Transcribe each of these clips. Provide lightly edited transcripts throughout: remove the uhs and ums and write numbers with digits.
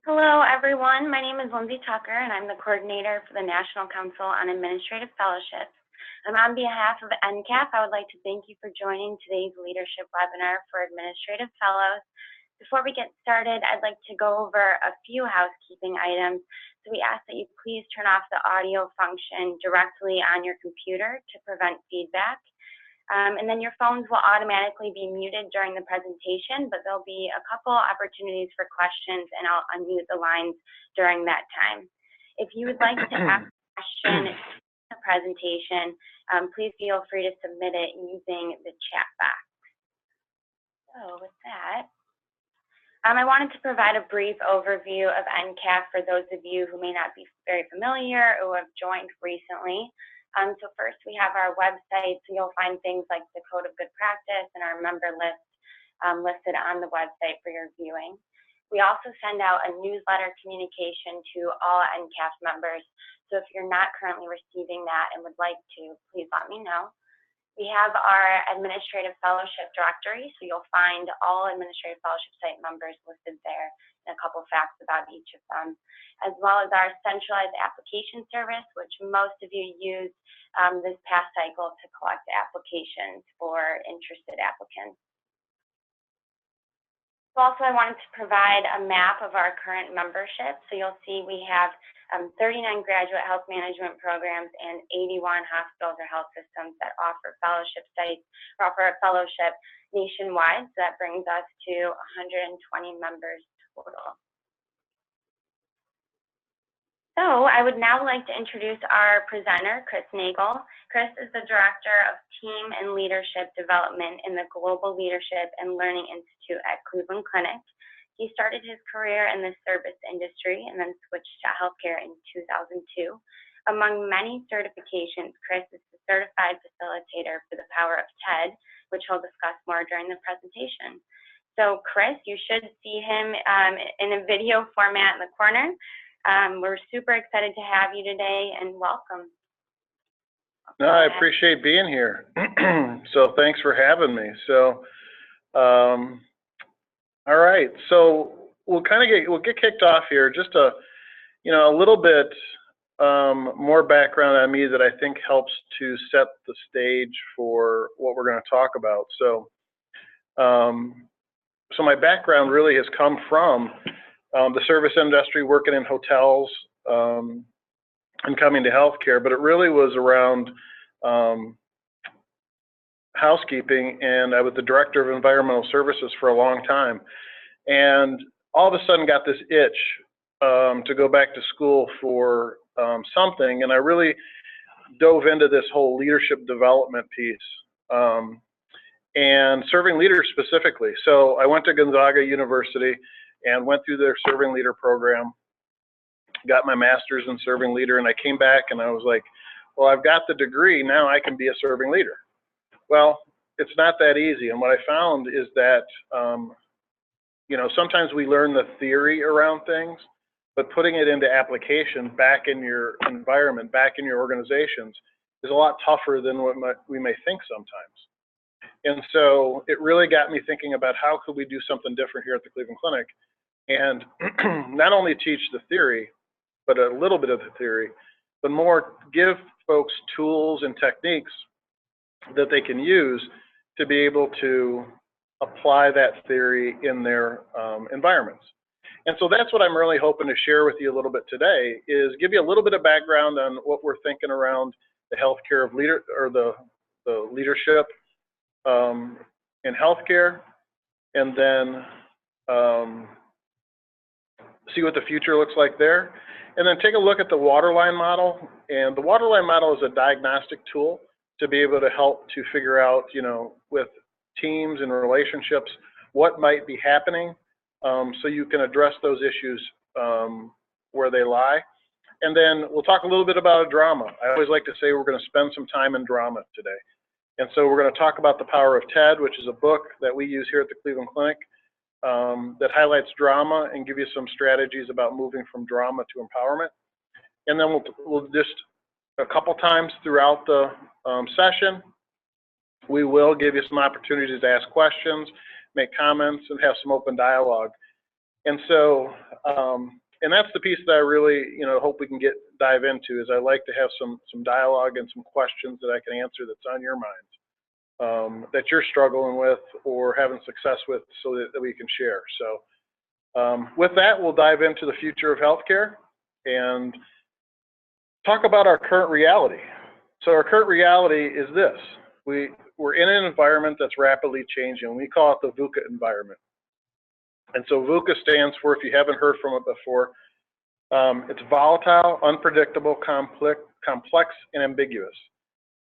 Hello, everyone. My name is Lindsay Tucker, and I'm the coordinator for the National Council on Administrative Fellowships. On behalf of NCAF, I would like to thank you for joining today's leadership webinar for Administrative Fellows. Before we get started, I'd like to go over a few housekeeping items. So we ask that you please turn off the audio function directly on your computer to prevent feedback. And then your phones will automatically be muted during the presentation, but there'll be a couple opportunities for questions, and I'll unmute the lines during that time. If you would like to ask a question in the presentation, please feel free to submit it using the chat box. So with that, I wanted to provide a brief overview of NCAF for those of you who may not be very familiar or who have joined recently. So first we have our website, so you'll find things like the Code of Good Practice and our member list listed on the website for your viewing. We also send out a newsletter communication to all NCAF members, so if you're not currently receiving that and would like to, please let me know. We have our Administrative Fellowship directory, so you'll find all Administrative Fellowship site members listed there and a couple facts about each of them, as well as our centralized application service, which most of you used this past cycle to collect applications for interested applicants. Also, I wanted to provide a map of our current membership. So you'll see we have 39 graduate health management programs and 81 hospitals or health systems that offer fellowship sites or offer a fellowship nationwide. So that brings us to 120 members total. So I would now like to introduce our presenter, Chris Nagel. Chris is the Director of Team and Leadership Development in the Global Leadership and Learning Institute at Cleveland Clinic. He started his career in the service industry and then switched to healthcare in 2002. Among many certifications, Chris is the certified facilitator for the Power of TED, which he'll discuss more during the presentation. So Chris, you should see him in a video format in the corner. We're super excited to have you today, and welcome. No, I appreciate being here. So thanks for having me. So, all right. So we'll get kicked off here. Just a little bit more background on me that I think helps to set the stage for what we're going to talk about. So, so my background really has come from the service industry, working in hotels, and coming to healthcare, but it really was around housekeeping, and I was the director of environmental services for a long time, and all of a sudden got this itch to go back to school for something, and I really dove into this whole leadership development piece and serving leaders specifically. So I went to Gonzaga University and went through their serving leader program, got my master's in serving leader, and I came back and I was like, well, I've got the degree, now I can be a serving leader. Well, it's not that easy, and what I found is that, sometimes we learn the theory around things, but putting it into application back in your environment, back in your organizations, is a lot tougher than what we may think sometimes. And so it really got me thinking about how could we do something different here at the Cleveland Clinic, and not only teach the theory, but a little bit of the theory, but more give folks tools and techniques that they can use to be able to apply that theory in their environments. And so that's what I'm really hoping to share with you a little bit today, is give you a little bit of background on what we're thinking around the healthcare of the leadership in healthcare, and then see what the future looks like there, and then take a look at the waterline model. And the waterline model is a diagnostic tool to be able to help to figure out, with teams and relationships, what might be happening, so you can address those issues where they lie. And then we'll talk a little bit about a drama. I always like to say we're going to spend some time in drama today. And so we're going to talk about The Power of TED, which is a book that we use here at the Cleveland Clinic that highlights drama and give you some strategies about moving from drama to empowerment. And then we'll just, a couple times throughout the session, we will give you some opportunities to ask questions, make comments, and have some open dialogue. And so, and that's the piece that I really, hope we can dive into, is I like to have some dialogue and some questions that I can answer that's on your minds, that you're struggling with or having success with, so that we can share. So with that, we'll dive into the future of healthcare and talk about our current reality. So our current reality is this. We're in an environment that's rapidly changing. We call it the VUCA environment. And so VUCA stands for, if you haven't heard from it before, it's volatile, unpredictable, complex, and ambiguous.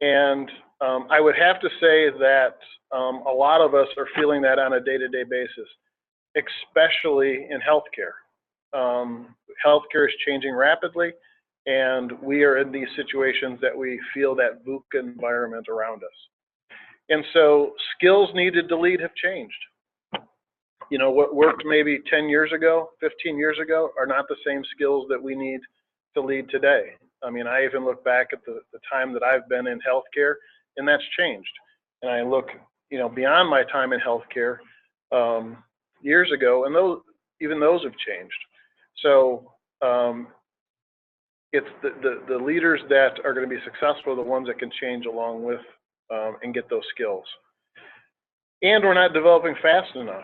And I would have to say that a lot of us are feeling that on a day-to-day basis, especially in healthcare. Healthcare is changing rapidly, and we are in these situations that we feel that VUCA environment around us. And so skills needed to lead have changed. What worked maybe 10 years ago, 15 years ago, are not the same skills that we need to lead today. I mean, I even look back at the time that I've been in healthcare, and that's changed. And I look, beyond my time in healthcare years ago, and even those have changed. So it's the leaders that are going to be successful, the ones that can change along with and get those skills. And we're not developing fast enough.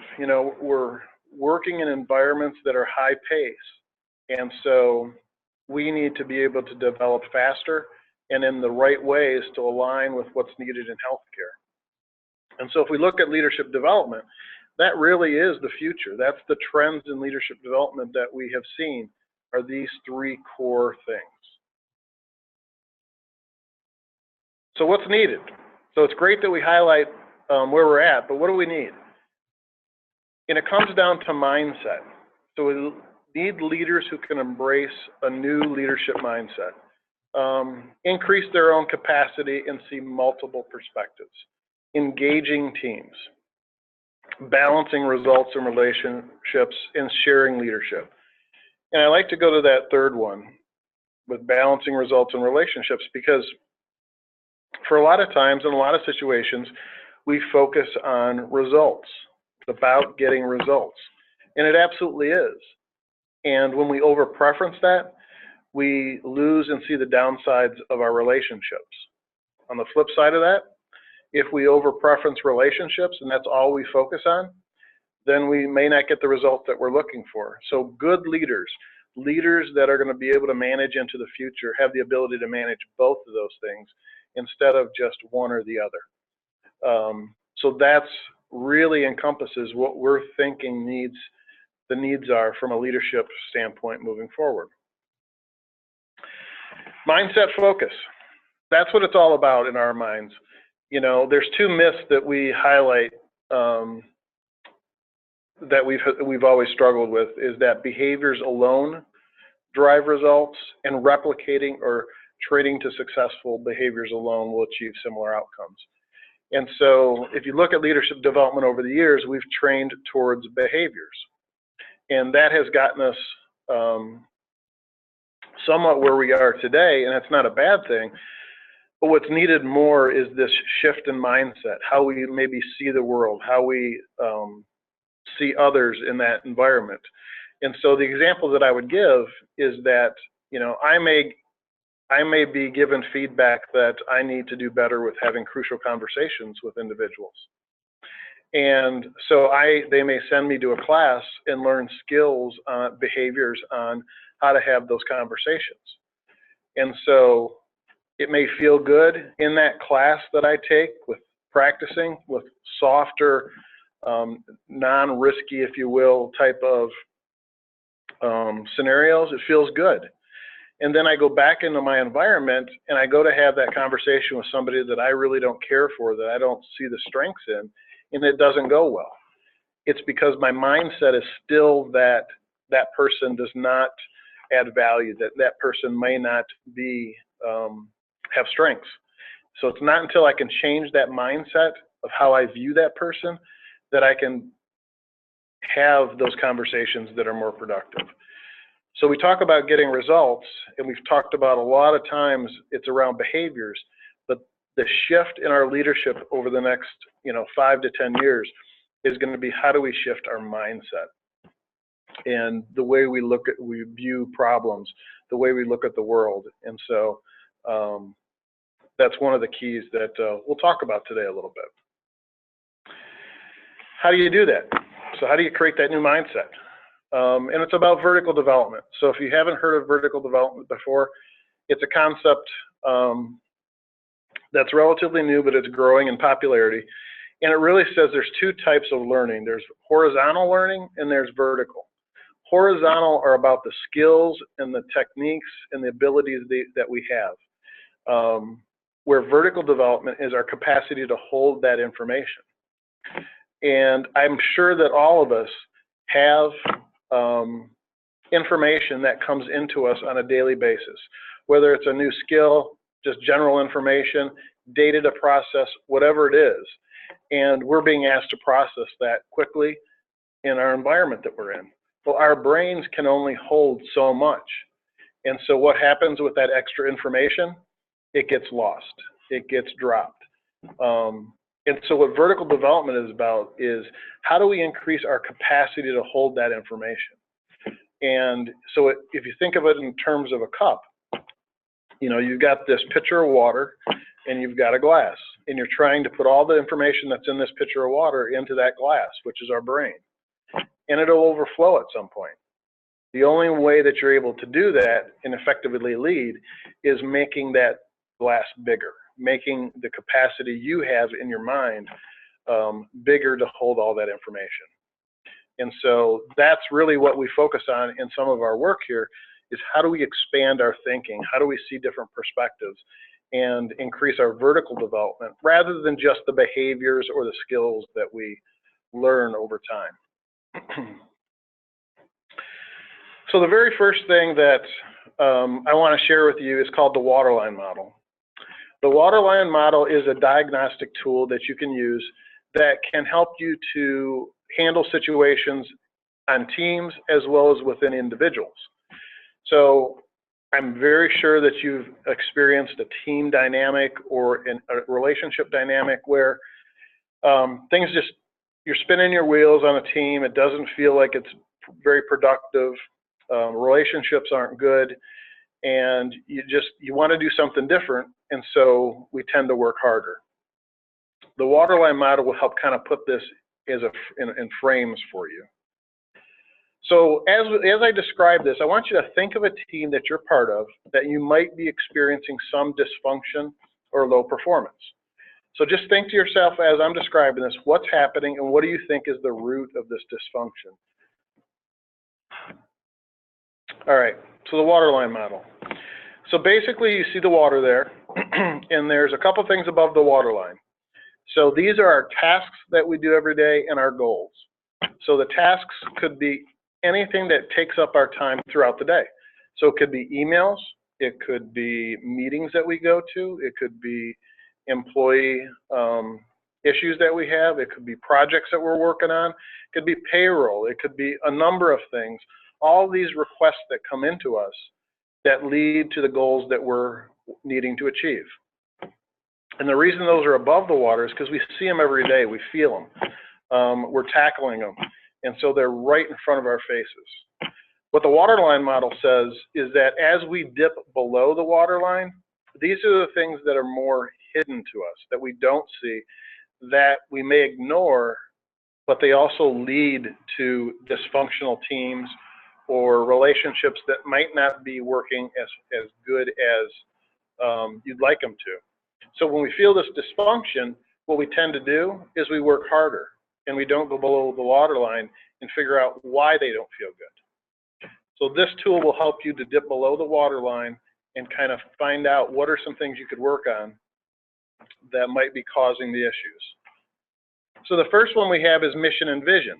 We're working in environments that are high pace. And so we need to be able to develop faster and in the right ways to align with what's needed in healthcare. And so if we look at leadership development, that really is the future. That's the trends in leadership development that we have seen, are these three core things. So what's needed? So it's great that we highlight where we're at, but what do we need? And it comes down to mindset. So we need leaders who can embrace a new leadership mindset, increase their own capacity and see multiple perspectives, engaging teams, balancing results and relationships, and sharing leadership. And I like to go to that third one with balancing results and relationships, because for a lot of times in a lot of situations, we focus on results. It's about getting results. And it absolutely is. And when we over-preference that, we lose and see the downsides of our relationships. On the flip side of that, if we over-preference relationships and that's all we focus on, then we may not get the results that we're looking for. So good leaders that are going to be able to manage into the future, have the ability to manage both of those things instead of just one or the other. So that's really encompasses what we're thinking the needs are from a leadership standpoint moving forward. Mindset focus. That's what it's all about in our minds. There's two myths that we highlight that we've always struggled with, is that behaviors alone drive results, and replicating or training to successful behaviors alone will achieve similar outcomes. And so if you look at leadership development over the years, we've trained towards behaviors. And that has gotten us somewhat where we are today, and it's not a bad thing. But what's needed more is this shift in mindset, how we maybe see the world, how we see others in that environment. And so the example that I would give is that, I may be given feedback that I need to do better with having crucial conversations with individuals. And so they may send me to a class and learn skills, behaviors on how to have those conversations. And so it may feel good in that class that I take with practicing with softer, non-risky, if you will, type of scenarios. It feels good. And then I go back into my environment and I go to have that conversation with somebody that I really don't care for, that I don't see the strengths in, and it doesn't go well. It's because my mindset is still that that person does not add value, that person may not be have strengths. So it's not until I can change that mindset of how I view that person that I can have those conversations that are more productive. So we talk about getting results, and we've talked about a lot of times it's around behaviors, but the shift in our leadership over the next 5 to 10 years is going to be, how do we shift our mindset? and the way we view problems, the way we look at the world. And so that's one of the keys that we'll talk about today a little bit. How do you do that? So how do you create that new mindset? And it's about vertical development. So if you haven't heard of vertical development before, it's a concept that's relatively new, but it's growing in popularity. And it really says there's two types of learning. There's horizontal learning and there's vertical. Horizontal are about the skills and the techniques and the abilities that we have, where vertical development is our capacity to hold that information. And I'm sure that all of us have information that comes into us on a daily basis, whether it's a new skill, just general information, data to process, whatever it is. And we're being asked to process that quickly in our environment that we're in. Well, our brains can only hold so much. And so what happens with that extra information? It gets lost. It gets dropped. And so what vertical development is about is how do we increase our capacity to hold that information? And so if you think of it in terms of a cup, you know, you've got this pitcher of water and you've got a glass, and you're trying to put all the information that's in this pitcher of water into that glass, which is our brain. And it'll overflow at some point. The only way that you're able to do that and effectively lead is making that glass bigger, making the capacity you have in your mind bigger to hold all that information. And so that's really what we focus on in some of our work here, is how do we expand our thinking? How do we see different perspectives and increase our vertical development rather than just the behaviors or the skills that we learn over time? So the very first thing that I want to share with you is called the waterline model. The waterline model is a diagnostic tool that you can use that can help you to handle situations on teams as well as within individuals. So I'm very sure that you've experienced a team dynamic or a relationship dynamic where things just, you're spinning your wheels on a team. It doesn't feel like it's very productive. Relationships aren't good, and you want to do something different, and so we tend to work harder. The waterline model will help kind of put this as in frames for you. So as I describe this, I want you to think of a team that you're part of that you might be experiencing some dysfunction or low performance. So just think to yourself as I'm describing this, what's happening and what do you think is the root of this dysfunction? All right, so the waterline model. So basically you see the water there, and there's a couple things above the waterline. So these are our tasks that we do every day and our goals. So the tasks could be anything that takes up our time throughout the day. So it could be emails, it could be meetings that we go to, it could be employee issues that we have, it could be projects that we're working on, it could be payroll, it could be a number of things. All these requests that come into us that lead to the goals that we're needing to achieve. And the reason those are above the water is because we see them every day, we feel them, we're tackling them, and so they're right in front of our faces. What the waterline model says is that as we dip below the waterline, these are the things that are more hidden to us, that we don't see, that we may ignore, but they also lead to dysfunctional teams or relationships that might not be working as good as you'd like them to. So when we feel this dysfunction, what we tend to do is we work harder and we don't go below the waterline and figure out why they don't feel good. So this tool will help you to dip below the waterline and kind of find out what are some things you could work on that might be causing the issues. So the first one we have is mission and vision.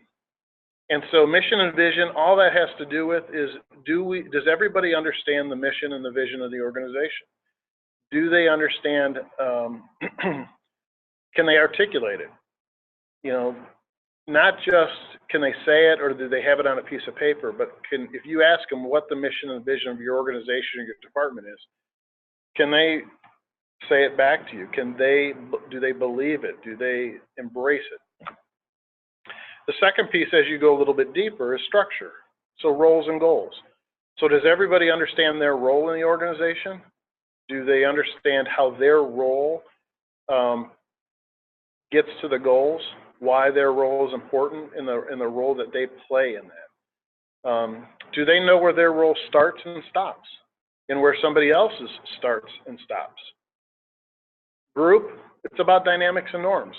And so mission and vision, all that has to do with is, does everybody understand the mission and the vision of the organization? Do they understand, can they articulate it? You know, not just can they say it or do they have it on a piece of paper, but if you ask them what the mission and vision of your organization or your department is, can they say it back to you? Do they believe it? Do they embrace it? The second piece, as you go a little bit deeper, is structure. So roles and goals. So does everybody understand their role in the organization? Do they understand how their role gets to the goals, why their role is important in the role that they play in that? Do they know where their role starts and stops and where somebody else's starts and stops? Group, it's about dynamics and norms.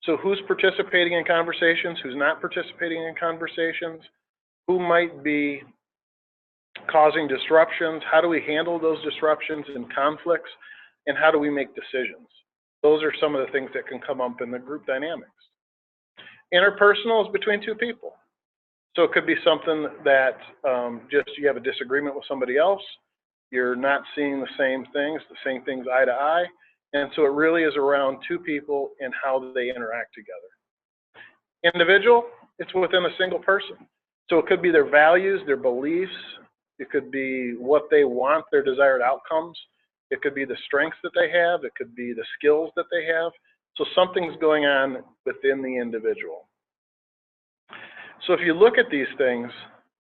So who's participating in conversations, who's not participating in conversations, who might be causing disruptions, how do we handle those disruptions and conflicts, and how do we make decisions? Those are some of the things that can come up in the group dynamics. Interpersonal is between two people. So it could be something that just you have a disagreement with somebody else, you're not seeing the same things eye to eye, and so it really is around two people and how they interact together. Individual, it's within a single person. So it could be their values, their beliefs, it could be what they want, their desired outcomes, it could be the strengths that they have, it could be the skills that they have. So something's going on within the individual. So if you look at these things,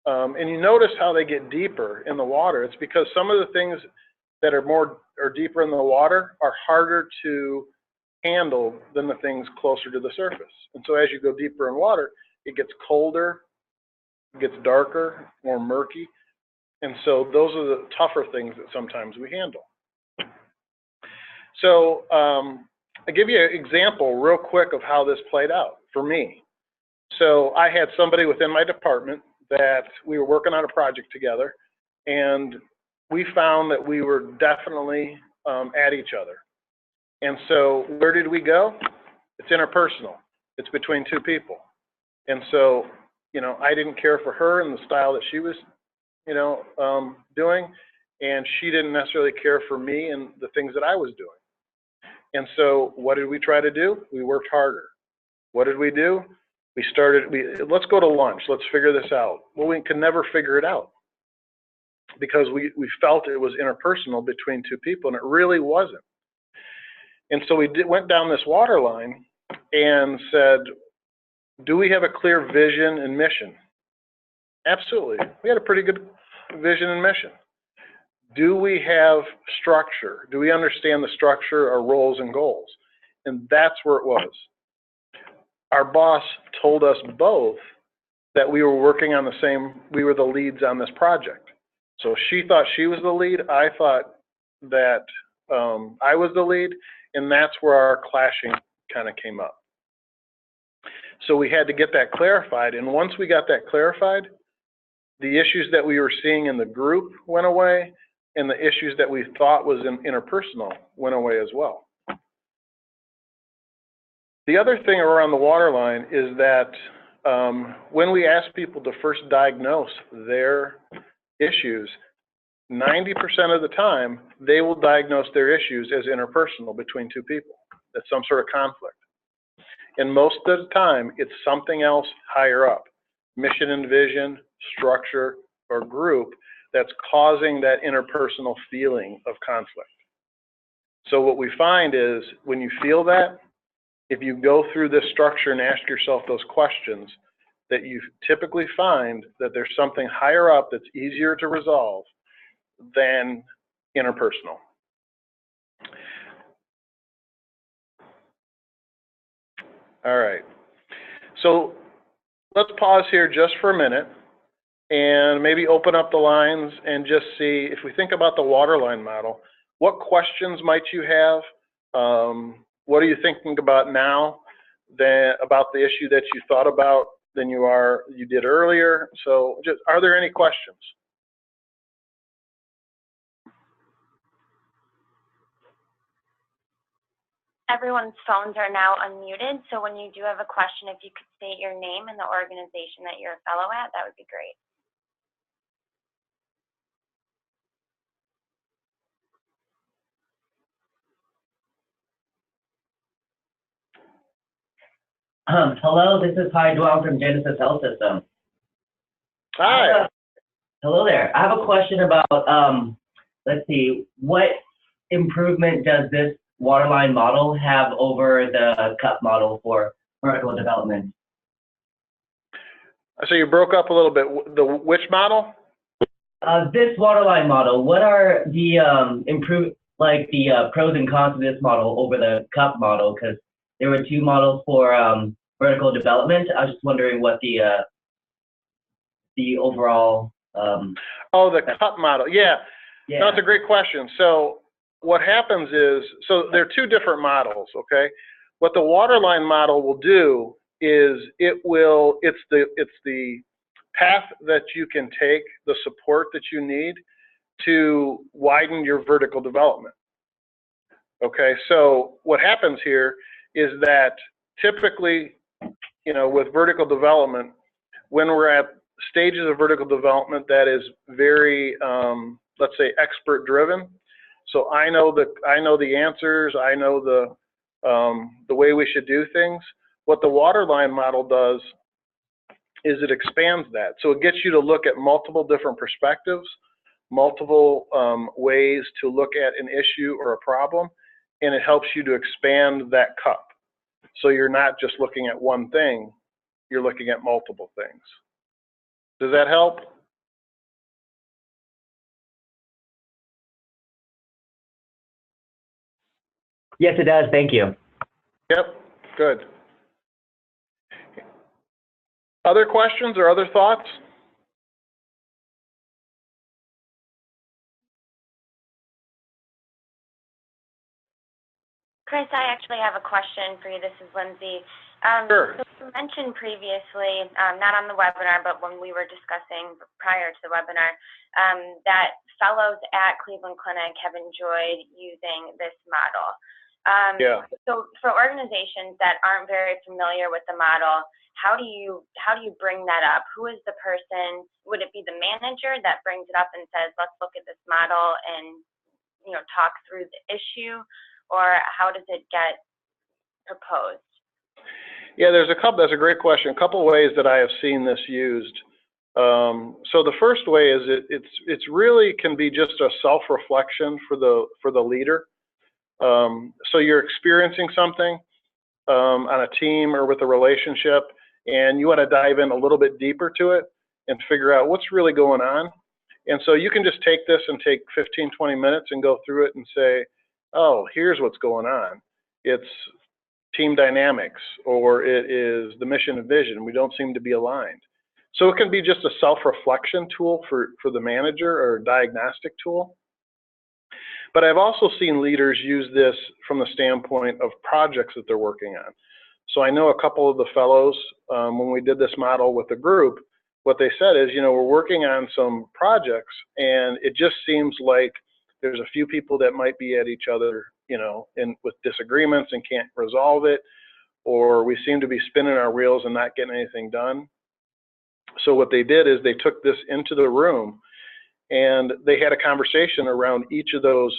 and you notice how they get deeper in the water, it's because some of the things that are deeper in the water are harder to handle than the things closer to the surface. And so as you go deeper in water, it gets colder, it gets darker, more murky. And so those are the tougher things that sometimes we handle. So I'll give you an example real quick of how this played out for me. So I had somebody within my department that we were working on a project together, and we found that we were definitely at each other. And so where did we go? It's interpersonal. It's between two people. And so, I didn't care for her and the style that she was, doing, and she didn't necessarily care for me and the things that I was doing. And so what did we try to do? We worked harder. What did we do? Let's go to lunch. Let's figure this out. Well, we could never figure it out because we felt it was interpersonal between two people, and it really wasn't. And so we went down this water line and said, do we have a clear vision and mission? Absolutely. We had a pretty good vision and mission. Do we have structure? Do we understand the structure, our roles and goals? And that's where it was. Our boss told us both that we were working on we were the leads on this project. So she thought she was the lead, I thought that I was the lead, and that's where our clashing kind of came up. So we had to get that clarified, and once we got that clarified, the issues that we were seeing in the group went away, and the issues that we thought was interpersonal went away as well. The other thing around the waterline is that when we ask people to first diagnose their issues, 90% of the time, they will diagnose their issues as interpersonal between two people. That's some sort of conflict. And most of the time, it's something else higher up, mission and vision, structure, or group, that's causing that interpersonal feeling of conflict. So what we find is when you feel that, if you go through this structure and ask yourself those questions, that you typically find that there's something higher up that's easier to resolve than interpersonal. All right. So let's pause here just for a minute and maybe open up the lines and just see, if we think about the waterline model, what questions might you have? What are you thinking about now about the issue that you thought about than you did earlier? So just, are there any questions? Everyone's phones are now unmuted, so when you do have a question, if you could state your name and the organization that you're a fellow at, that would be great. Hello, this is Ty Dwell from Genesis Health System. Hi. Hello there. I have a question about, let's see, what improvement does this waterline model have over the cup model for vertical development? So you broke up a little bit. Which model? This waterline model, what are the pros and cons of this model over the cup model? Because there were two models for vertical development. I was just wondering what the overall. Oh, the cup model. Yeah. Yeah. No, that's a great question. So what happens is, so there are two different models, okay? What the waterline model will do is it's the path that you can take, the support that you need to widen your vertical development. Okay, so what happens here is that typically, with vertical development, when we're at stages of vertical development that is very, let's say, expert driven. So I know the answers, I know the way we should do things. What the waterline model does is it expands that. So it gets you to look at multiple different perspectives, multiple ways to look at an issue or a problem, and it helps you to expand that cup. So you're not just looking at one thing, you're looking at multiple things. Does that help? Yes, it does. Thank you. Yep, good. Other questions or other thoughts? Chris, I actually have a question for you. This is Lindsay. Sure. So you mentioned previously, not on the webinar, but when we were discussing prior to the webinar, that fellows at Cleveland Clinic have enjoyed using this model. Yeah. So for organizations that aren't very familiar with the model, how do you bring that up? Who is the person? Would it be the manager that brings it up and says, let's look at this model and talk through the issue, or how does it get proposed? Yeah, that's a great question. A couple ways that I have seen this used. So the first way is it's really can be just a self-reflection for the leader. So you're experiencing something on a team or with a relationship, and you want to dive in a little bit deeper to it and figure out what's really going on. And so you can just take this and take 15, 20 minutes and go through it and say, oh, here's what's going on. It's team dynamics, or it is the mission and vision. We don't seem to be aligned. So it can be just a self-reflection tool for the manager, or a diagnostic tool. But I've also seen leaders use this from the standpoint of projects that they're working on. So I know a couple of the fellows, when we did this model with the group, what they said is, we're working on some projects, and it just seems like there's a few people that might be at each other, with disagreements and can't resolve it, or we seem to be spinning our wheels and not getting anything done. So what they did is they took this into the room, and they had a conversation around each of those,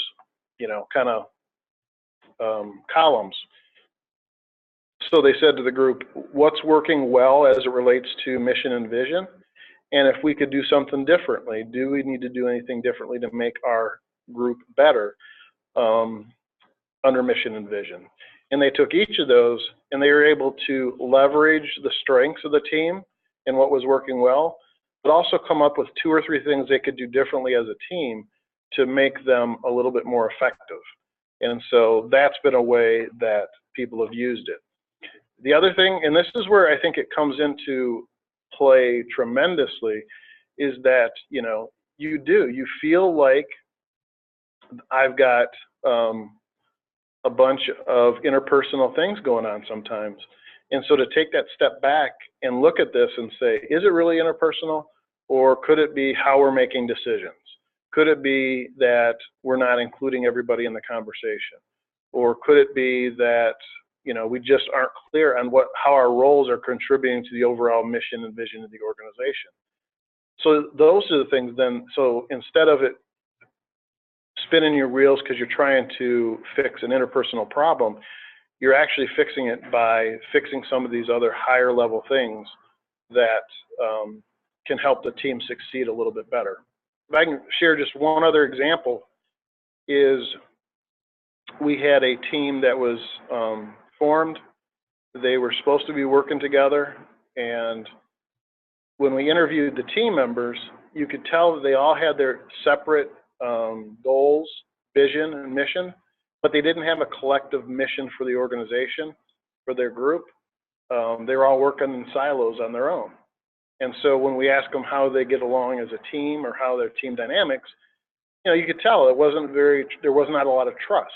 kind of columns. So they said to the group, what's working well as it relates to mission and vision? And if we could do something differently, do we need to do anything differently to make our group better under mission and vision? And they took each of those, and they were able to leverage the strengths of the team and what was working well, but also come up with 2 or 3 things they could do differently as a team to make them a little bit more effective. And so that's been a way that people have used it. The other thing, and this is where I think it comes into play tremendously, is that, you feel like I've got a bunch of interpersonal things going on sometimes. And so to take that step back and look at this and say, is it really interpersonal, or could it be how we're making decisions? Could it be that we're not including everybody in the conversation? Or could it be that, we just aren't clear on how our roles are contributing to the overall mission and vision of the organization? So those are the things then. So instead of it spinning your wheels because you're trying to fix an interpersonal problem, you're actually fixing it by fixing some of these other higher level things that can help the team succeed a little bit better. If I can share just one other example, is we had a team that was formed. They were supposed to be working together, and when we interviewed the team members, you could tell that they all had their separate goals, vision, and mission, but they didn't have a collective mission for the organization, for their group. They were all working in silos on their own. And so when we ask them how they get along as a team or how their team dynamics, you know, you could tell there was not a lot of trust.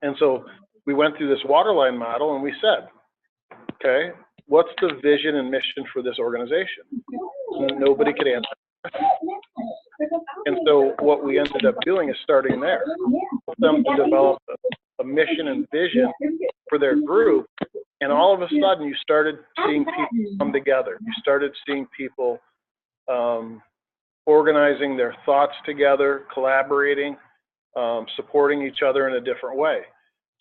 And so we went through this waterline model and we said, okay, what's the vision and mission for this organization? And nobody could answer. And so what we ended up doing is starting there, for them to develop a mission and vision for their group. And all of a sudden, you started seeing people come together. You started seeing people organizing their thoughts together, collaborating, supporting each other in a different way.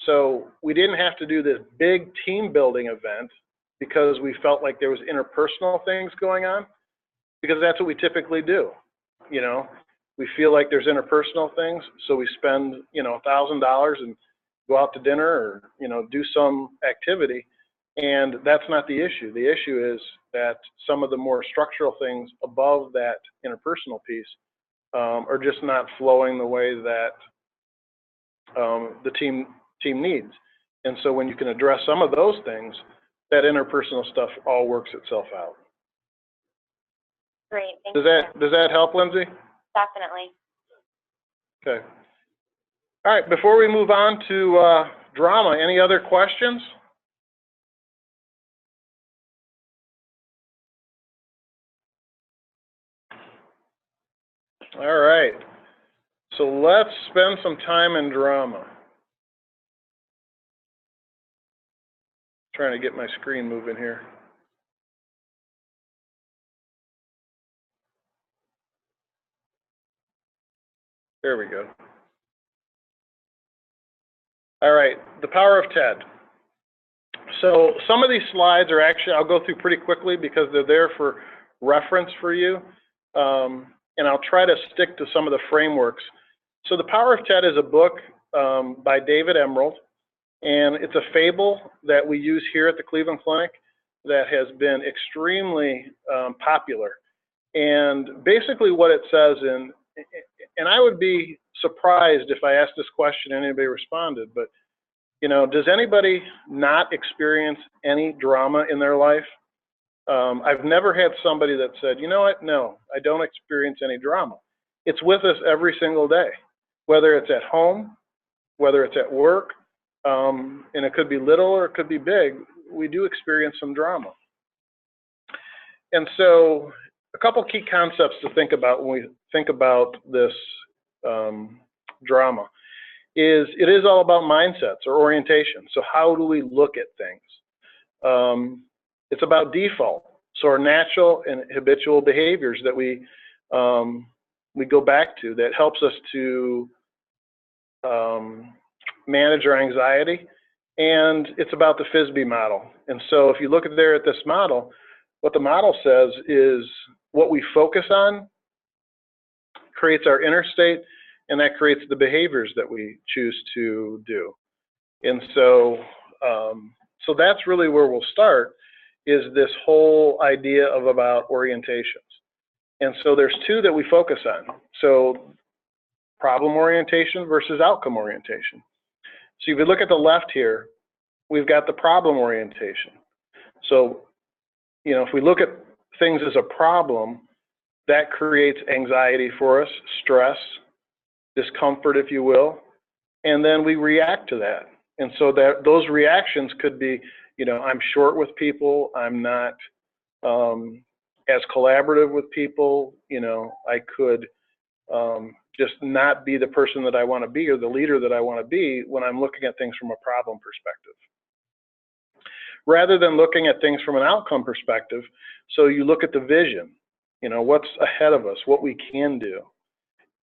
So we didn't have to do this big team building event because we felt like there was interpersonal things going on, because that's what we typically do. You know, we feel like there's interpersonal things, so we spend, you know, $1,000 and go out to dinner or, you know, do some activity. And that's not the issue. The issue is that some of the more structural things above that interpersonal piece are just not flowing the way that the team needs. And so when you can address some of those things, that interpersonal stuff all works itself out. Great. Thank you. Does that help, Lindsay? Definitely. Okay. All right. Before we move on to drama, any other questions? All right. So let's spend some time in drama. Trying to get my screen moving here. There we go. All right, the power of TED. So some of these slides are actually, I'll go through pretty quickly because they're there for reference for you. And I'll try to stick to some of the frameworks. So the power of TED is a book by David Emerald, and it's a fable that we use here at the Cleveland Clinic that has been extremely popular. And basically what it says, and I would be surprised if I asked this question and anybody responded, but you know, does anybody not experience any drama in their life? I've never had somebody that said, you know what, no, I don't experience any drama. It's with us every single day, whether it's at home, whether it's at work, and it could be little or it could be big, we do experience some drama. And so a couple key concepts to think about when we think about this drama is it is all about mindsets or orientation. So how do we look at things? It's about default. So our natural and habitual behaviors that we go back to that helps us to manage our anxiety. And it's about the FISB model. And so if you look at there at this model, what the model says is what we focus on creates our inner state, and that creates the behaviors that we choose to do. And so, so that's really where we'll start, is this whole idea of about orientations. And so there's two that we focus on. So problem orientation versus outcome orientation. So if you look at the left here, we've got the problem orientation. So, you know, if we look at things as a problem, that creates anxiety for us, stress, discomfort, if you will, and then we react to that. And so that those reactions could be, you know, I'm short with people, I'm not as collaborative with people, you know, I could just not be the person that I want to be or the leader that I want to be when I'm looking at things from a problem perspective. Rather than looking at things from an outcome perspective, so you look at the vision, you know, what's ahead of us, what we can do,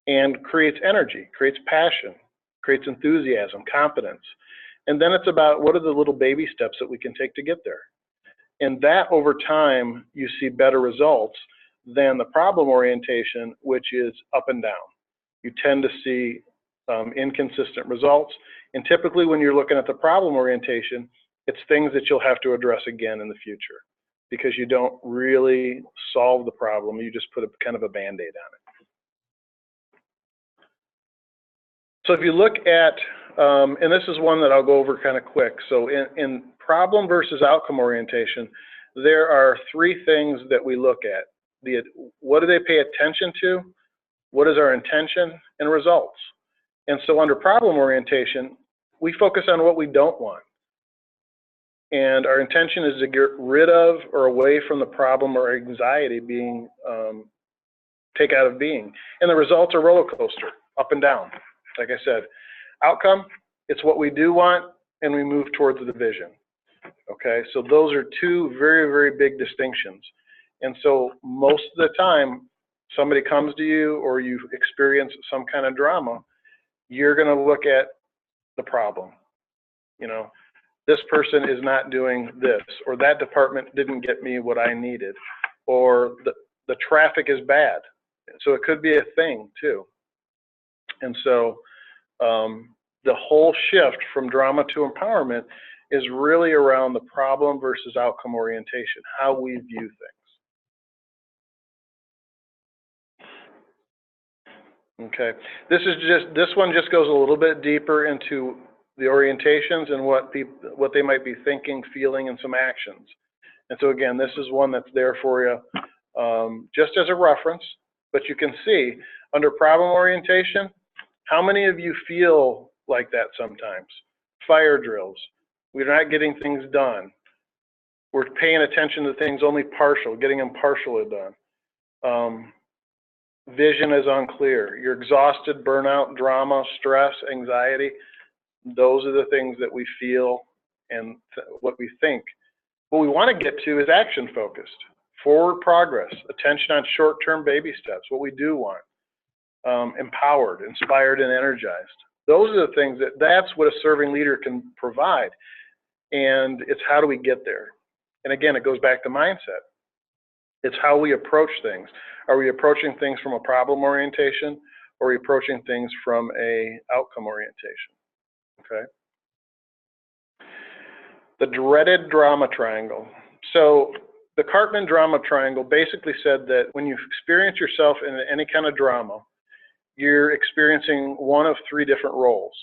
and creates energy, creates passion, creates enthusiasm, confidence. And then it's about what are the little baby steps that we can take to get there. And that over time, you see better results than the problem orientation, which is up and down. You tend to see inconsistent results. And typically when you're looking at the problem orientation, it's things that you'll have to address again in the future. because you don't really solve the problem. You just put a kind of a Band-Aid on it. So if you look at, and this is one that I'll go over kind of quick. So in problem versus outcome orientation, there are three things that we look at. What do they pay attention to? What is our intention? And results. And so under problem orientation, we focus on what we don't want. And our intention is to get rid of or away from the problem or anxiety being, take out of being. And the results are roller coaster, up and down. Like I said, outcome, it's what we do want, and we move towards the vision. Okay, so those are two very, very big distinctions. And so most of the time, somebody comes to you or you experience some kind of drama, you're going to look at the problem. You know, this person is not doing this, or that department didn't get me what I needed, or the traffic is bad. So it could be a thing too. And so the whole shift from drama to empowerment is really around the problem versus outcome orientation, how we view things. Okay, this one just goes a little bit deeper into the orientations and what they might be thinking, feeling, and some actions. And so again, this is one that's there for you just as a reference, but you can see under problem orientation, how many of you feel like that sometimes? Fire drills. We're not getting things done. We're paying attention to things only partial, getting them partially done. Vision is unclear. You're exhausted, burnout, drama, stress, anxiety. Those are the things that we feel and what we think. What we want to get to is action focused, forward progress, attention on short-term baby steps, what we do want. Empowered, inspired, and energized. Those are the things that's what a serving leader can provide. And it's how do we get there? And again, it goes back to mindset. It's how we approach things. Are we approaching things from a problem orientation, or are we approaching things from a outcome orientation? Okay. The dreaded drama triangle. So the Cartman drama triangle basically said that when you experience yourself in any kind of drama, you're experiencing one of three different roles.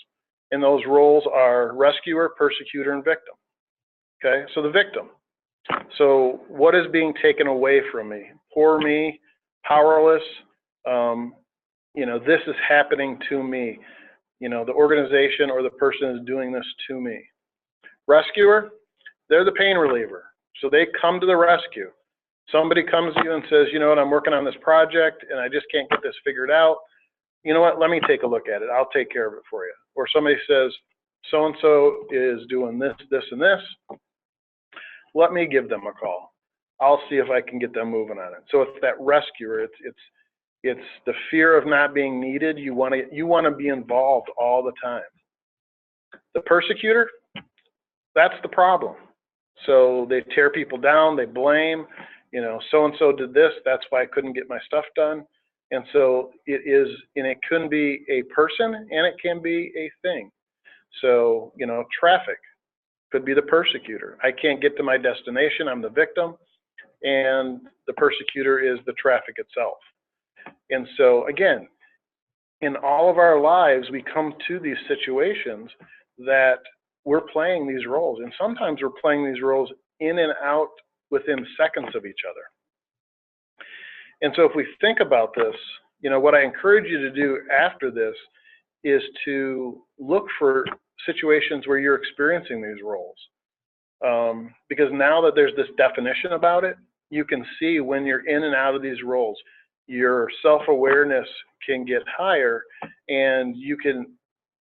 And those roles are rescuer, persecutor, and victim. Okay, so the victim. So what is being taken away from me? Poor me, powerless, you know, this is happening to me. You know, the organization or the person is doing this to me. Rescuer, they're the pain reliever. So they come to the rescue. Somebody comes to you and says, you know what, I'm working on this project and I just can't get this figured out. You know what, let me take a look at it. I'll take care of it for you. Or somebody says, so-and-so is doing this, this, and this. Let me give them a call. I'll see if I can get them moving on it. So it's that rescuer. It's the fear of not being needed. You want to be involved all the time. The persecutor, that's the problem. So they tear people down. They blame. You know, so-and-so did this. That's why I couldn't get my stuff done. And so it is, and it can be a person and it can be a thing. So, you know, traffic could be the persecutor. I can't get to my destination. I'm the victim. And the persecutor is the traffic itself. And so, again, in all of our lives, we come to these situations that we're playing these roles. And sometimes we're playing these roles in and out within seconds of each other. And so if we think about this, you know, what I encourage you to do after this is to look for situations where you're experiencing these roles. Because now that there's this definition about it, you can see when you're in and out of these roles, your self-awareness can get higher, and you can,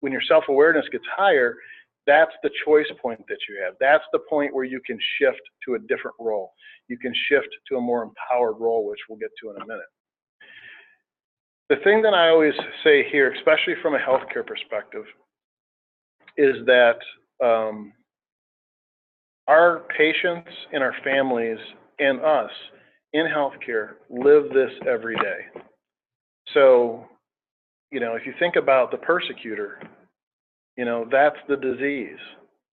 when your self-awareness gets higher, that's the choice point that you have. That's the point where you can shift to a different role. You can shift to a more empowered role, which we'll get to in a minute. The thing that I always say here, especially from a healthcare perspective, is that our patients and our families and us in healthcare live this every day. So, you know, if you think about the persecutor, you know, that's the disease.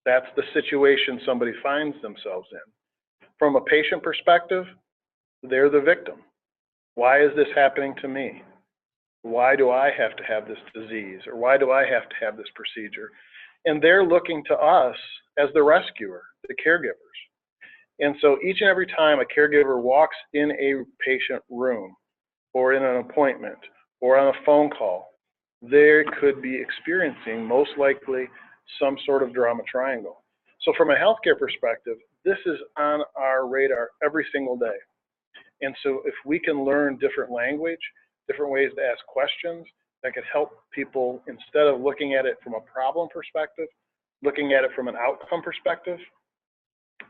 That's the situation somebody finds themselves in. From a patient perspective, they're the victim. Why is this happening to me? Why do I have to have this disease? Or why do I have to have this procedure? And they're looking to us as the rescuer, the caregivers. And so each and every time a caregiver walks in a patient room or in an appointment or on a phone call, they could be experiencing, most likely, some sort of drama triangle. So from a healthcare perspective, this is on our radar every single day. And so if we can learn different language, different ways to ask questions, that could help people, instead of looking at it from a problem perspective, looking at it from an outcome perspective,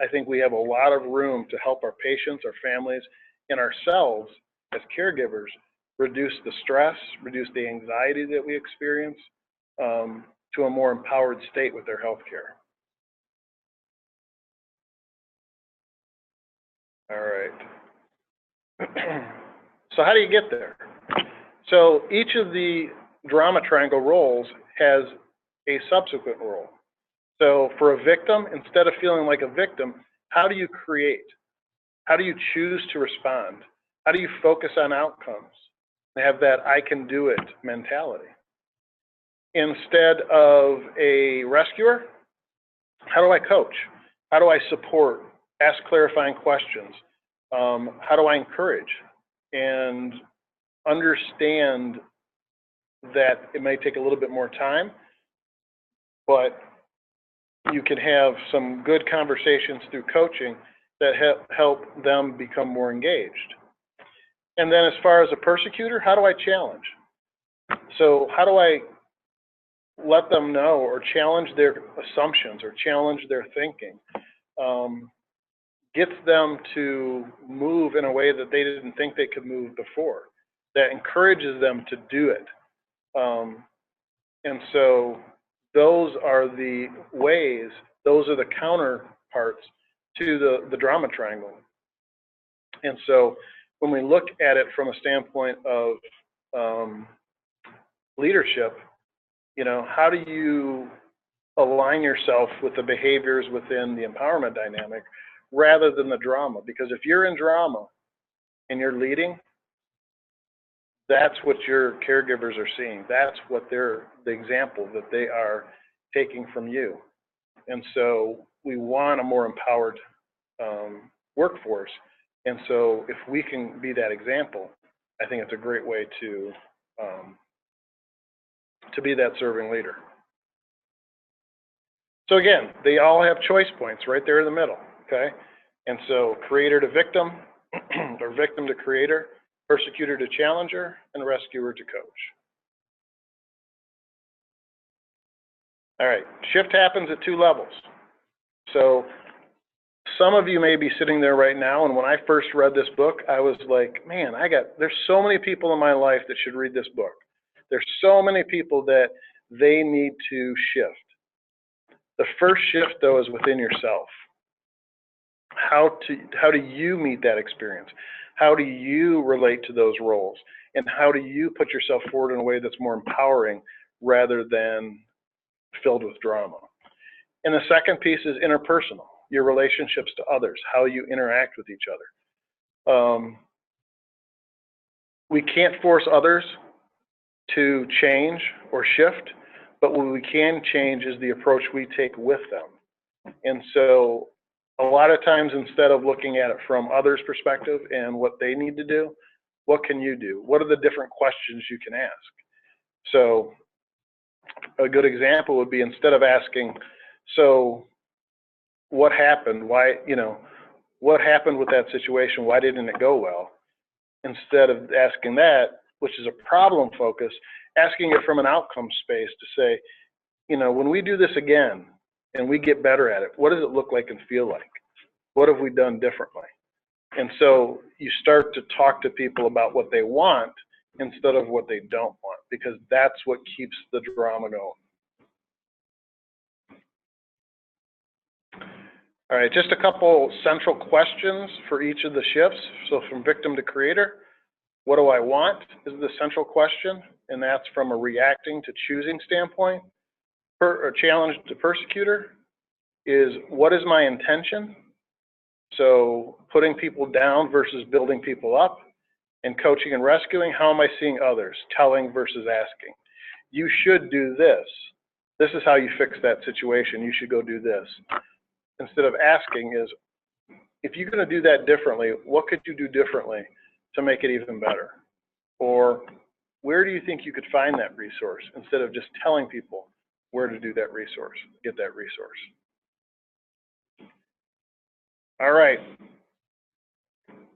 I think we have a lot of room to help our patients, our families, and ourselves as caregivers reduce the stress, reduce the anxiety that we experience to a more empowered state with their health care. All right. So how do you get there? So each of the drama triangle roles has a subsequent role. So for a victim, instead of feeling like a victim, how do you create? How do you choose to respond? How do you focus on outcomes and have that I can do it mentality? Instead of a rescuer, how do I coach? How do I support? Ask clarifying questions? How do I encourage? And understand that it may take a little bit more time, but you can have some good conversations through coaching that help them become more engaged. And then as far as a persecutor, how do I challenge? So how do I let them know or challenge their assumptions or challenge their thinking? Gets them to move in a way that they didn't think they could move before, that encourages them to do it. And so those are the ways, those are the counterparts to the drama triangle. And so when we look at it from a standpoint of leadership, you know, how do you align yourself with the behaviors within the empowerment dynamic rather than the drama? Because if you're in drama and you're leading, that's what your caregivers are seeing. That's what they're, the example that they are taking from you. And so we want a more empowered workforce. And so if we can be that example, I think it's a great way to be that serving leader. So again, they all have choice points right there in the middle, okay? And so creator to victim, or victim to creator, persecutor to challenger, and rescuer to coach. All right, shift happens at 2 levels. So some of you may be sitting there right now, and when I first read this book, I was like, man, there's so many people in my life that should read this book. There's so many people that they need to shift. The first shift, though, is within yourself. How do you meet that experience? How do you relate to those roles? And how do you put yourself forward in a way that's more empowering rather than filled with drama? And the second piece is interpersonal, your relationships to others, how you interact with each other. We can't force others to change or shift, but what we can change is the approach we take with them. And so a lot of times, instead of looking at it from others' perspective and what they need to do, what can you do? What are the different questions you can ask? So a good example would be, instead of asking, so what happened? Why, what happened with that situation? Why didn't it go well? Instead of asking that, which is a problem focus, asking it from an outcome space to say, when we do this again and we get better at it, what does it look like and feel like? What have we done differently? And so you start to talk to people about what they want instead of what they don't want, because that's what keeps the drama going. All right, just a couple central questions for each of the shifts. So from victim to creator, what do I want is the central question, and that's from a reacting to choosing standpoint. Challenge to persecutor is, what is my intention? So putting people down versus building people up, and coaching and rescuing, how am I seeing others? Telling versus asking. You should do this. This is how you fix that situation. You should go do this. Instead of asking is, if you're going to do that differently, what could you do differently to make it even better? Or where do you think you could find that resource, instead of just telling people where to do that resource, get that resource. All right.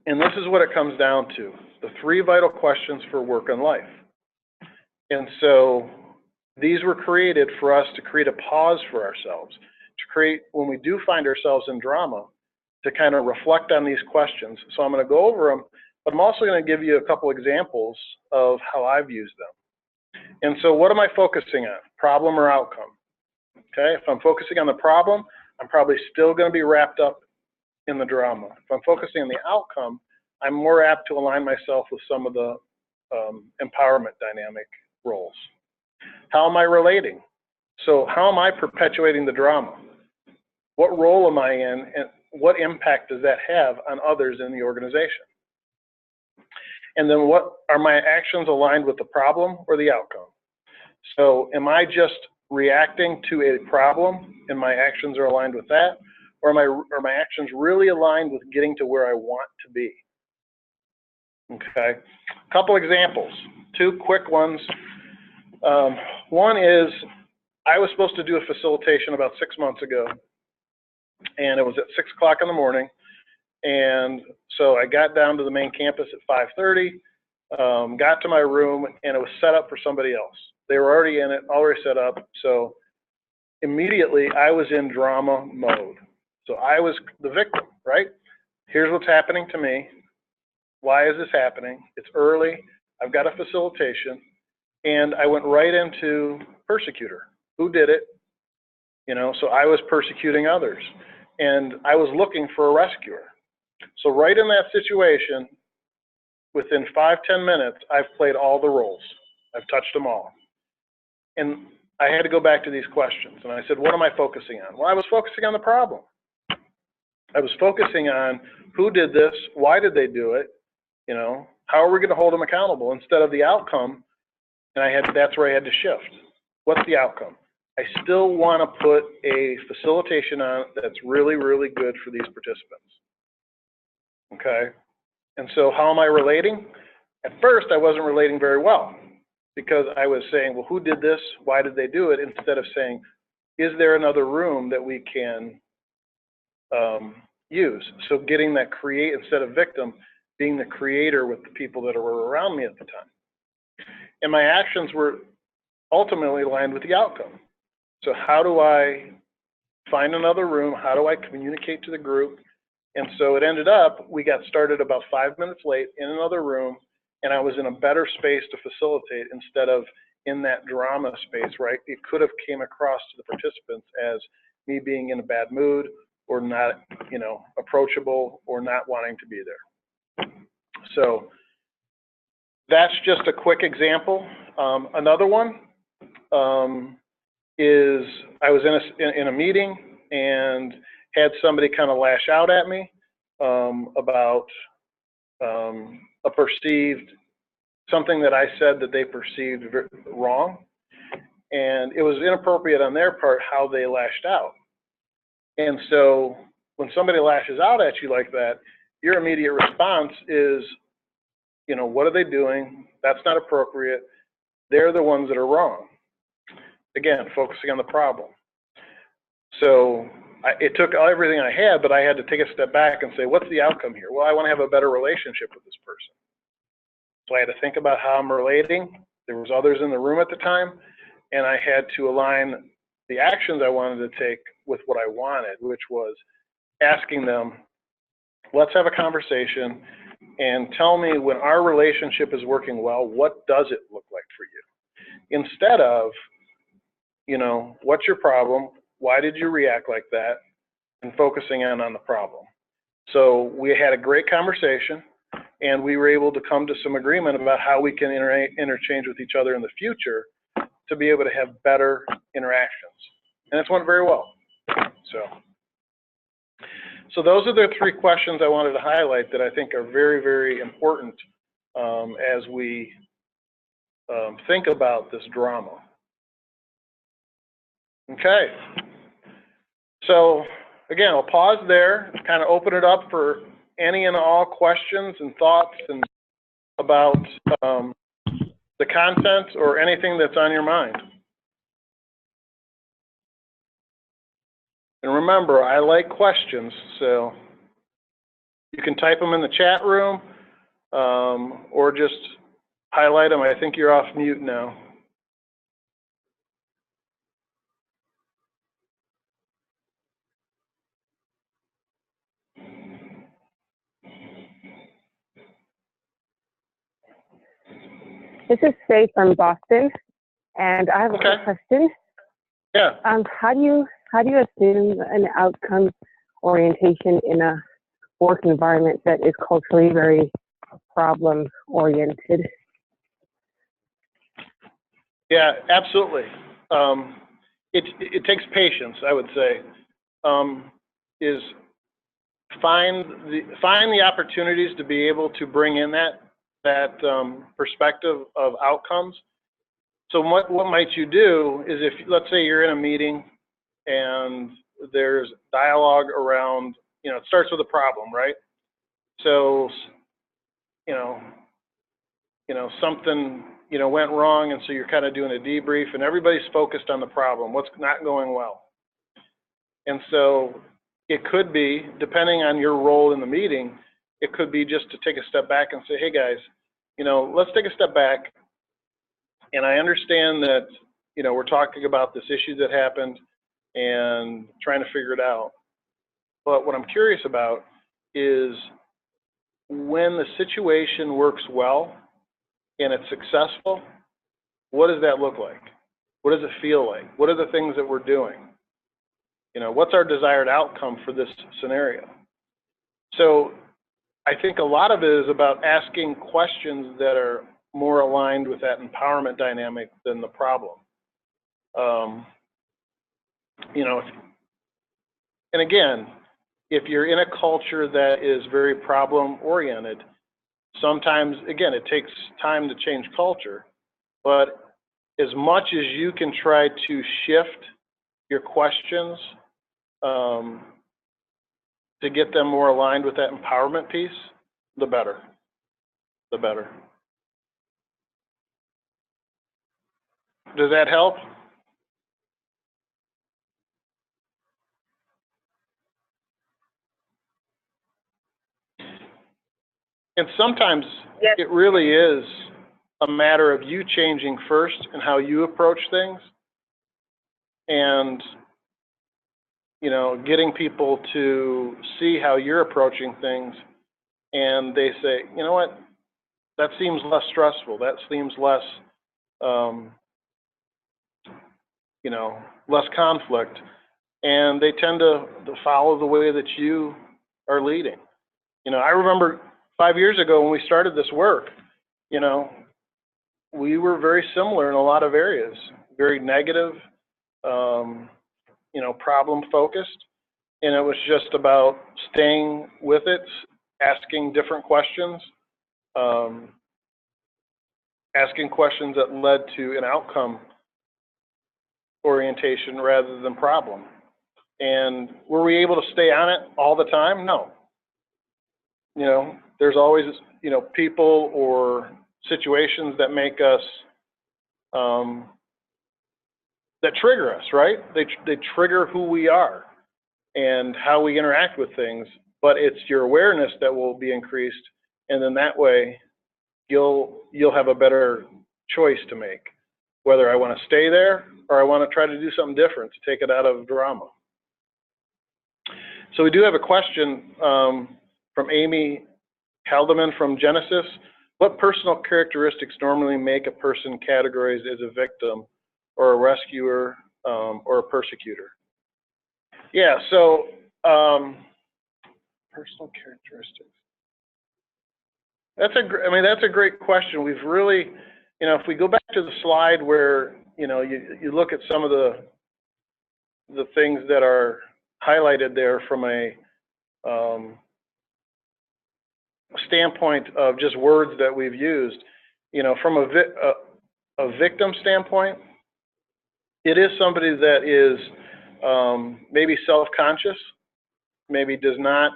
And this is what it comes down to, the 3 vital questions for work and life. And so these were created for us to create a pause for ourselves, to create, when we do find ourselves in drama, to kind of reflect on these questions. So I'm going to go over them, but I'm also going to give you a couple examples of how I've used them. And so what am I focusing on, problem or outcome? Okay, if I'm focusing on the problem, I'm probably still going to be wrapped up in the drama. If I'm focusing on the outcome, I'm more apt to align myself with some of the empowerment dynamic roles. How am I relating? So how am I perpetuating the drama? What role am I in, and what impact does that have on others in the organization? And then what are my actions aligned with the problem or the outcome? So am I just reacting to a problem and my actions are aligned with that? Or are my actions really aligned with getting to where I want to be? Okay, a couple examples, 2 quick ones. One is, I was supposed to do a facilitation about 6 months ago, and it was at 6 o'clock in the morning. And so I got down to the main campus at 5:30, got to my room, and it was set up for somebody else. They were already in it, already set up. So immediately I was in drama mode. So I was the victim, right? Here's what's happening to me. Why is this happening? It's early. I've got a facilitation. And I went right into persecutor. Who did it? You know, so I was persecuting others. And I was looking for a rescuer. So right in that situation, within 5-10 minutes, I've played all the roles. I've touched them all. And I had to go back to these questions. And I said, what am I focusing on? Well, I was focusing on the problem. I was focusing on who did this, why did they do it, you know, how are we going to hold them accountable, instead of the outcome. And that's where I had to shift. What's the outcome? I still want to put a facilitation on that's really, really good for these participants. Okay? And so how am I relating? At first, I wasn't relating very well, because I was saying, well, who did this? Why did they do it? Instead of saying, is there another room that we can use? So getting that create, instead of victim, being the creator with the people that were around me at the time. And my actions were ultimately aligned with the outcome. So how do I find another room? How do I communicate to the group? And so it ended up, we got started about 5 minutes late in another room, and I was in a better space to facilitate instead of in that drama space, right? It could have came across to the participants as me being in a bad mood, or not, you know, approachable, or not wanting to be there. So that's just a quick example. Another one is, I was in a meeting and had somebody kind of lash out at me about a perceived, something that I said that they perceived wrong. And it was inappropriate on their part how they lashed out. And so when somebody lashes out at you like that, your immediate response is, you know, what are they doing? That's not appropriate. They're the ones that are wrong. Again, focusing on the problem. So it took everything I had, but I had to take a step back and say, what's the outcome here? Well, I want to have a better relationship with this person. So I had to think about how I'm relating. There was others in the room at the time, and I had to align the actions I wanted to take with what I wanted, which was asking them, let's have a conversation and tell me, when our relationship is working well, what does it look like for you? Instead of, you know, what's your problem? Why did you react like that? And focusing on the problem. So we had a great conversation, and we were able to come to some agreement about how we can interchange with each other in the future to be able to have better interactions. And it's went very well. So So those are the 3 questions I wanted to highlight that I think are very, very important as we think about this drama. Okay. So again, I'll pause there, kind of open it up for any and all questions and thoughts and about the content or anything that's on your mind. And remember, I like questions, so you can type them in the chat room or just highlight them. I think you're off mute now. This is Faye from Boston, and I have a quick question. Yeah. How do you assume an outcome orientation in a work environment that is culturally very problem oriented? Yeah, absolutely. It takes patience, I would say. Is find the opportunities to be able to bring in that perspective of outcomes. So what might you do is, if let's say you're in a meeting and there's dialogue around, it starts with a problem, right? So something went wrong, and so you're kind of doing a debrief, and everybody's focused on the problem, what's not going well. And so it could be, depending on your role in the meeting, it could be just to take a step back and say, hey guys, let's take a step back. And I understand that, we're talking about this issue that happened and trying to figure it out. But what I'm curious about is, when the situation works well and it's successful, what does that look like? What does it feel like? What are the things that we're doing? What's our desired outcome for this scenario? So I think a lot of it is about asking questions that are more aligned with that empowerment dynamic than the problem. And again, if you're in a culture that is very problem oriented, sometimes, again, it takes time to change culture, but as much as you can try to shift your questions to get them more aligned with that empowerment piece, the better. The better. Does that help? And sometimes it really is a matter of you changing first and how you approach things, and getting people to see how you're approaching things, and they say, you know what, that seems less stressful, that seems less less conflict, and they tend to follow the way that you are leading. I remember 5 years ago when we started this work, we were very similar in a lot of areas, very negative, problem focused, and it was just about staying with it, asking different questions, asking questions that led to an outcome orientation rather than problem. And were we able to stay on it all the time? No. There's always, people or situations that make us, that trigger us, right? They trigger who we are and how we interact with things, but it's your awareness that will be increased, and then that way you'll have a better choice to make, whether I want to stay there or I want to try to do something different to take it out of drama. So we do have a question from Amy Haldeman from Genesis. What personal characteristics normally make a person categorized as a victim or a rescuer or a persecutor? Yeah, so personal characteristics. That's a great question. We've really, if we go back to the slide where, you look at some of the things that are highlighted there from a standpoint of just words that we've used, you know, from a victim standpoint, it is somebody that is maybe self-conscious, maybe does not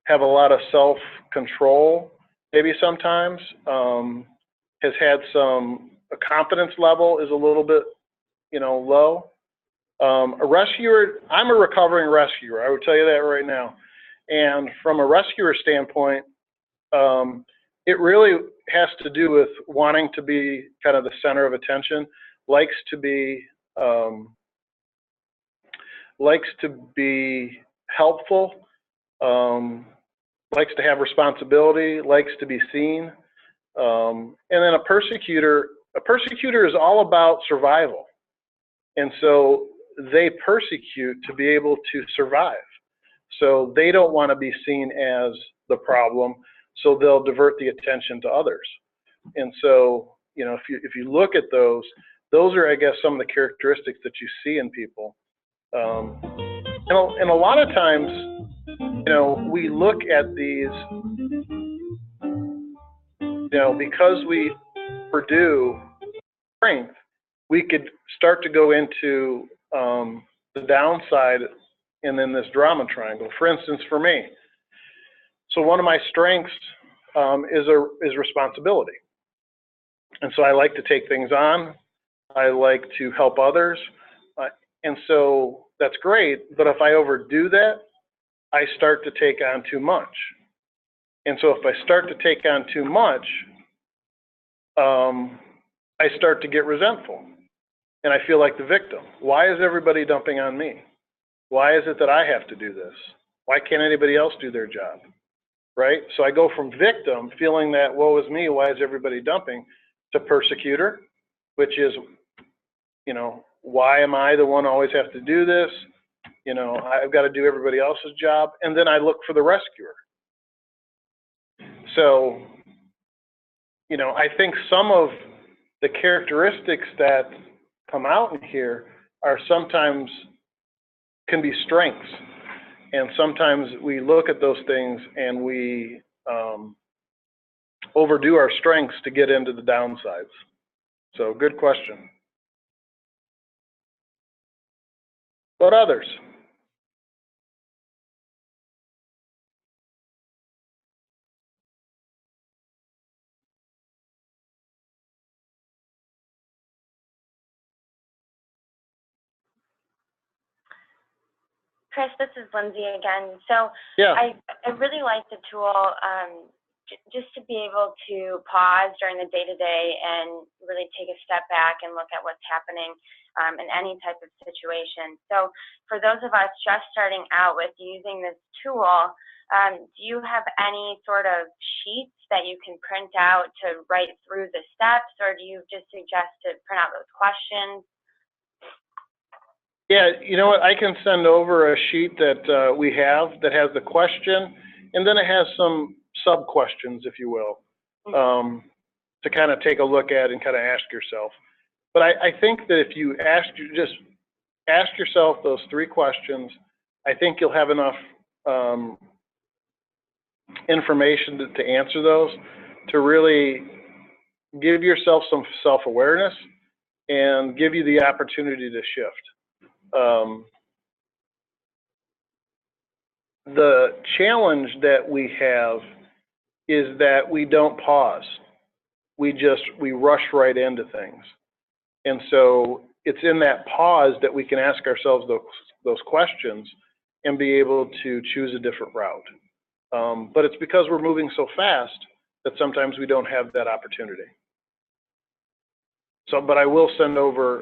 have a lot of self-control, maybe sometimes, has had some, a confidence level is a little bit, you know, low. A rescuer, I'm a recovering rescuer, I would tell you that right now. And from a rescuer standpoint, it really has to do with wanting to be kind of the center of attention, likes to be helpful, likes to have responsibility, likes to be seen. And then a persecutor is all about survival. And so they persecute to be able to survive. So they don't want to be seen as the problem, so they'll divert the attention to others. And so, you know, if you look at those are, I guess, some of the characteristics that you see in people. And a lot of times, you know, we look at these, you know, because we pursue strength, we could start to go into the downside and then this drama triangle. For instance, for me, so one of my strengths is responsibility. And so I like to take things on. I like to help others. And so that's great, but if I overdo that, I start to take on too much. And so if I start to take on too much, I start to get resentful. And I feel like the victim. Why is everybody dumping on me? Why is it that I have to do this? Why can't anybody else do their job? Right? So I go from victim, feeling that woe is me, why is everybody dumping, to persecutor, which is, you know, why am I the one who always have to do this? You know, I've got to do everybody else's job. And then I look for the rescuer. So, you know, I think some of the characteristics that come out in here are sometimes can be strengths. And sometimes we look at those things and we overdo our strengths to get into the downsides. So good question. What others? Chris, this is Lindsay again. So Yeah. I really like the tool just to be able to pause during the day-to-day and really take a step back and look at what's happening in any type of situation. So for those of us just starting out with using this tool, do you have any sort of sheets that you can print out to write through the steps, or do you just suggest to print out those questions? Yeah, you know what? I can send over a sheet that we have that has the question, and then it has some sub-questions, if you will, to kind of take a look at and kind of ask yourself. But I think that if you just ask yourself those 3 questions, I think you'll have enough information to answer those, to really give yourself some self-awareness and give you the opportunity to shift. The challenge that we have is that we don't pause. We rush right into things. And so it's in that pause that we can ask ourselves those questions and be able to choose a different route. But it's because we're moving so fast that sometimes we don't have that opportunity. So, but I will send over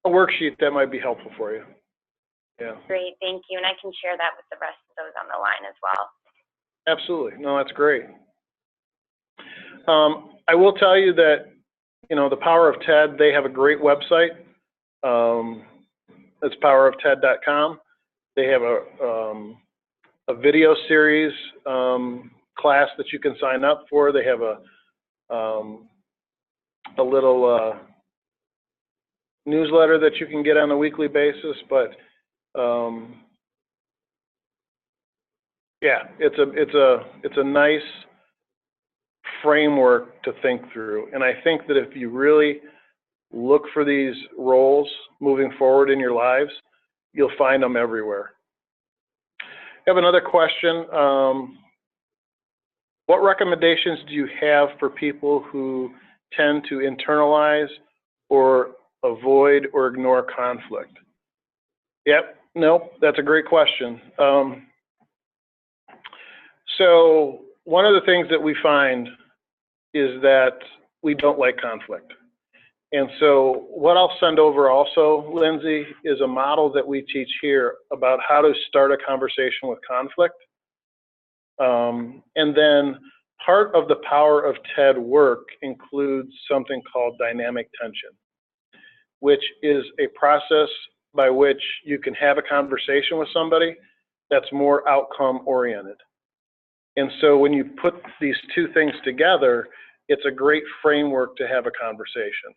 a worksheet that might be helpful for you. Yeah. Great, thank you. And I can share that with the rest of those on the line as well. Absolutely. No, that's great. I will tell you that, you know, the Power of TED, they have a great website. It's powerofted.com. They have a video series class that you can sign up for. They have a little newsletter that you can get on a weekly basis, but Yeah, it's a nice framework to think through. And I think that if you really look for these roles moving forward in your lives, you'll find them everywhere. I have another question. What recommendations do you have for people who tend to internalize or avoid or ignore conflict? Yep, nope, that's a great question. So one of the things that we find is that we don't like conflict. And so what I'll send over also, Lindsay, is a model that we teach here about how to start a conversation with conflict. And then part of the Power of TED work includes something called dynamic tension, which is a process by which you can have a conversation with somebody that's more outcome oriented. And so when you put these two things together, it's a great framework to have a conversation.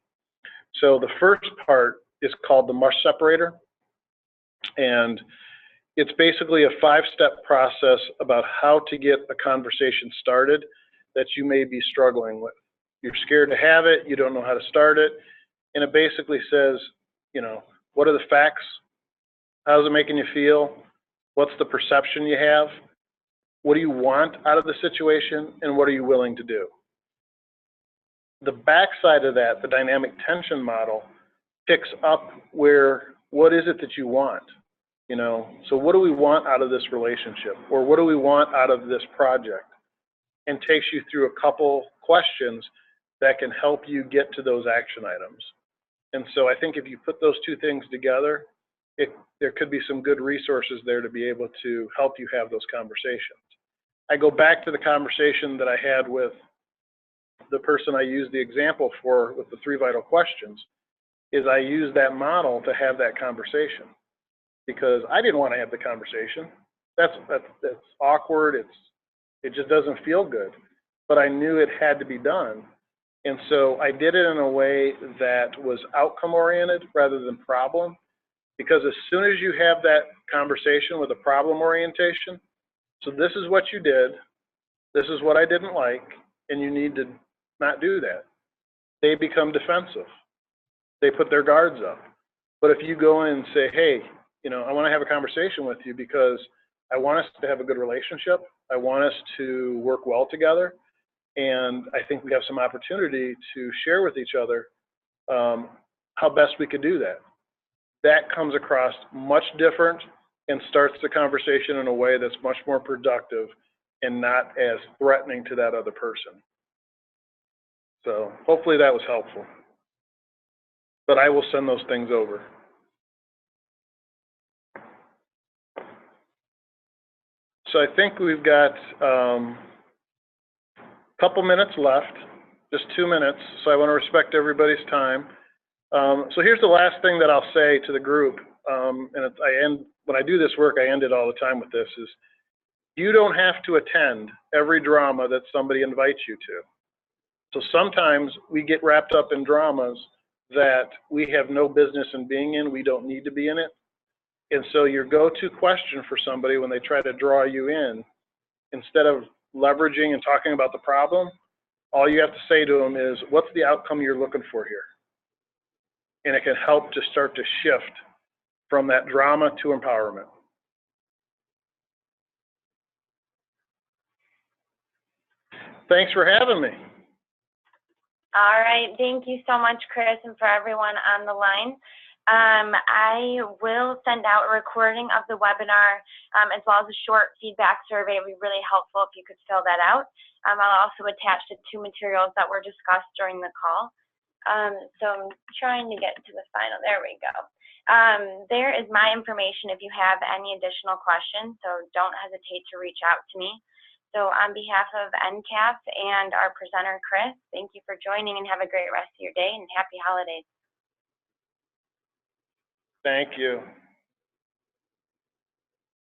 So the first part is called the mush separator. And it's basically a 5-step process about how to get a conversation started that you may be struggling with. You're scared to have it, you don't know how to start it. And it basically says, you know, what are the facts? How's it making you feel? What's the perception you have? What do you want out of the situation? And what are you willing to do? The backside of that, the dynamic tension model, picks up where, what is it that you want? You know, so what do we want out of this relationship? Or what do we want out of this project? And takes you through a couple questions that can help you get to those action items. And so I think if you put those two things together, there could be some good resources there to be able to help you have those conversations. I go back to the conversation that I had with the person I used the example for with the 3 vital questions, is I used that model to have that conversation because I didn't want to have the conversation. That's awkward. It just doesn't feel good, but I knew it had to be done. And so I did it in a way that was outcome oriented rather than problem, because as soon as you have that conversation with a problem orientation, so this is what you did, this is what I didn't like, and you need to not do that. They become defensive. They put their guards up. But if you go in and say, hey, you know, I want to have a conversation with you because I want us to have a good relationship. I want us to work well together. And I think we have some opportunity to share with each other how best we could do that. That comes across much different and starts the conversation in a way that's much more productive and not as threatening to that other person. So hopefully that was helpful. But I will send those things over. So I think we've got a couple minutes left, just 2 minutes. So I want to respect everybody's time. So here's the last thing that I'll say to the group. When I do this work, I end it all the time with this, is you don't have to attend every drama that somebody invites you to. So sometimes we get wrapped up in dramas that we have no business in being in, we don't need to be in it. And so your go-to question for somebody when they try to draw you in, instead of leveraging and talking about the problem, all you have to say to them is, what's the outcome you're looking for here? And it can help to start to shift from that drama to empowerment. Thanks for having me. All right, thank you so much, Chris, and for everyone on the line. I will send out a recording of the webinar as well as a short feedback survey. It would be really helpful if you could fill that out. I'll also attach the 2 materials that were discussed during the call. So I'm trying to get to the final. There we go. There is my information if you have any additional questions, so don't hesitate to reach out to me. So on behalf of NCAF and our presenter, Chris, thank you for joining and have a great rest of your day and happy holidays. Thank you.